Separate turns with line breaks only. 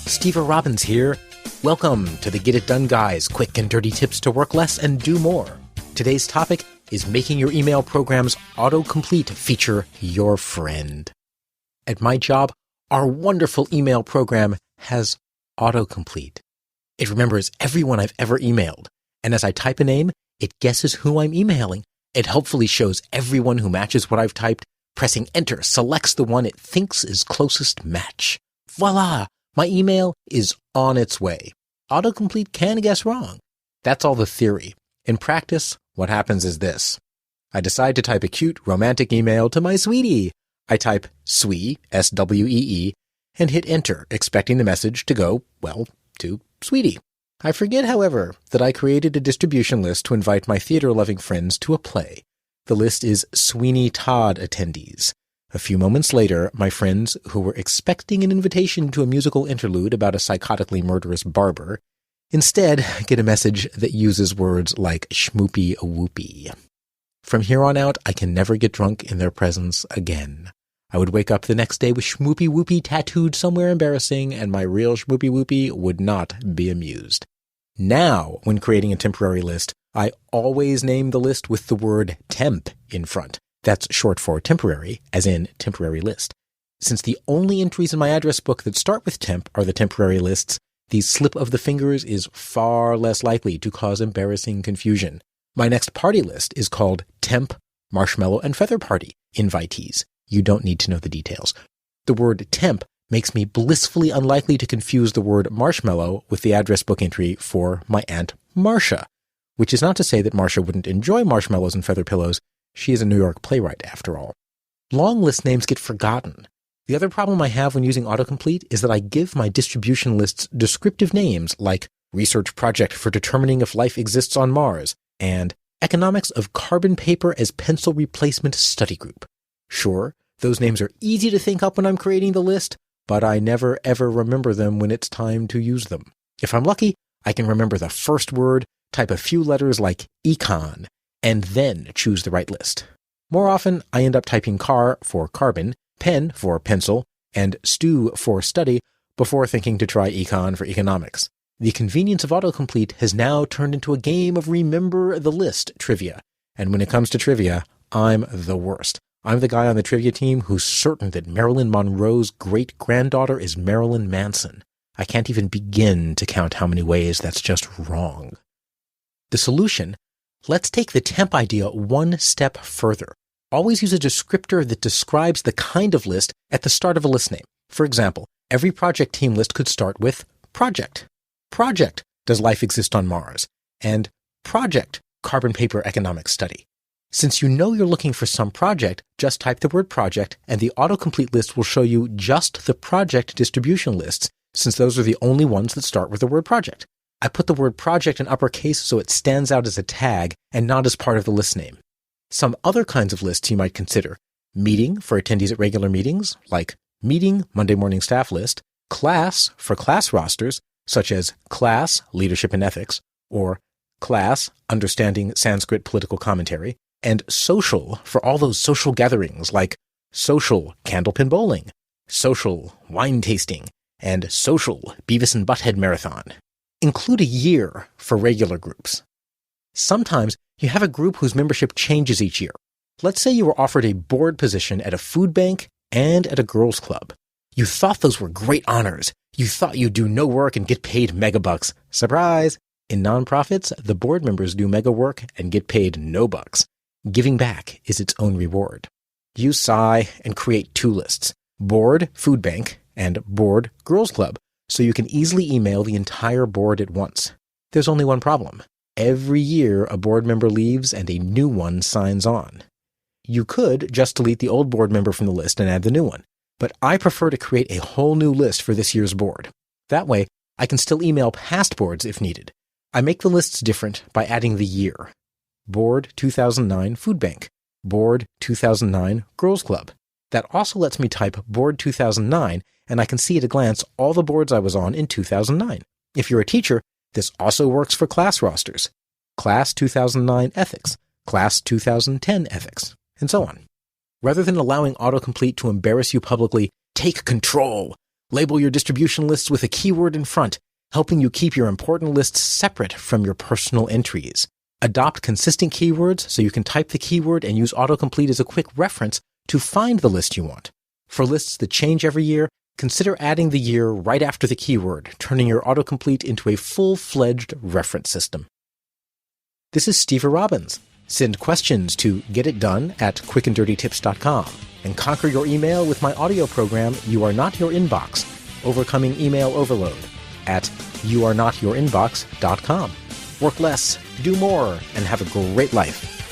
Steve Robbins here. Welcome to the Get It Done Guys, quick and dirty tips to work less and do more. Today's topic is making your email program's autocomplete feature your friend. At my job, our wonderful email program has autocomplete. It remembers everyone I've ever emailed, and as I type a name, it guesses who I'm emailing. It helpfully shows everyone who matches what I've typed. Pressing enter selects the one it thinks is closest match. Voila! My email is on its way. Autocomplete can guess wrong. That's all the theory. In practice, what happens is this. I decide to type a cute, romantic email to my sweetie. I type swee, S-W-E-E, and hit enter, expecting the message to go, well, to sweetie. I forget, however, that I created a distribution list to invite my theater-loving friends to a play. The list is Sweeney Todd attendees. A few moments later, my friends, who were expecting an invitation to a musical interlude about a psychotically murderous barber, instead get a message that uses words like schmoopy-a-whoopy. From here on out, I can never get drunk in their presence again. I would wake up the next day with schmoopy-whoopy tattooed somewhere embarrassing, and my real schmoopy-whoopy would not be amused. Now, when creating a temporary list, I always name the list with the word temp in front. That's short for temporary, as in temporary list. Since the only entries in my address book that start with temp are the temporary lists, the slip of the fingers is far less likely to cause embarrassing confusion. My next party list is called Temp, Marshmallow, and Feather Party Invitees. You don't need to know the details. The word temp makes me blissfully unlikely to confuse the word marshmallow with the address book entry for my Aunt Marcia, which is not to say that Marcia wouldn't enjoy marshmallows and feather pillows. She is a New York playwright, after all. Long list names get forgotten. The other problem I have when using autocomplete is that I give my distribution lists descriptive names like Research Project for Determining if Life Exists on Mars and Economics of Carbon Paper as Pencil Replacement Study Group. Sure, those names are easy to think up when I'm creating the list, but I never ever remember them when it's time to use them. If I'm lucky, I can remember the first word, type a few letters like econ, and then choose the right list. More often, I end up typing car for carbon, pen for pencil, and stew for study before thinking to try econ for economics. The convenience of autocomplete has now turned into a game of remember the list trivia. And when it comes to trivia, I'm the worst. I'm the guy on the trivia team who's certain that Marilyn Monroe's great-granddaughter is Marilyn Manson. I can't even begin to count how many ways that's just wrong. The solution? Let's take the temp idea one step further. Always use a descriptor that describes the kind of list at the start of a list name. For example, every project team list could start with project. Project, does life exist on Mars? And project, carbon paper economic study. Since you know you're looking for some project, just type the word project and the autocomplete list will show you just the project distribution lists, since those are the only ones that start with the word project. I put the word project in uppercase so it stands out as a tag and not as part of the list name. Some other kinds of lists you might consider. Meeting for attendees at regular meetings, like meeting Monday morning staff list, class for class rosters, such as class leadership and ethics, or class understanding Sanskrit political commentary, and social for all those social gatherings like social candlepin bowling, social wine tasting, and social Beavis and Butthead marathon. Include a year for regular groups. Sometimes you have a group whose membership changes each year. Let's say you were offered a board position at a food bank and at a girls' club. You thought those were great honors. You thought you'd do no work and get paid megabucks. Surprise! In nonprofits, the board members do mega work and get paid no bucks. Giving back is its own reward. Use Sigh and create two lists, board food bank and board girls' club, so you can easily email the entire board at once. There's only one problem. Every year, a board member leaves and a new one signs on. You could just delete the old board member from the list and add the new one, but I prefer to create a whole new list for this year's board. That way, I can still email past boards if needed. I make the lists different by adding the year. Board 2009 Food Bank, Board 2009 Girls Club. That also lets me type Board 2009, and I can see at a glance all the boards I was on in 2009. If you're a teacher, this also works for class rosters. Class 2009 Ethics, Class 2010 Ethics, and so on. Rather than allowing autocomplete to embarrass you publicly, take control. Label your distribution lists with a keyword in front, helping you keep your important lists separate from your personal entries. Adopt consistent keywords so you can type the keyword and use autocomplete as a quick reference to find the list you want. For lists that change every year, consider adding the year right after the keyword, turning your autocomplete into a full-fledged reference system. This is Steve Robbins. Send questions to getitdone@quickanddirtytips.com and conquer your email with my audio program, You Are Not Your Inbox, Overcoming Email Overload, at youarenotyourinbox.com. Work less, do more, and have a great life.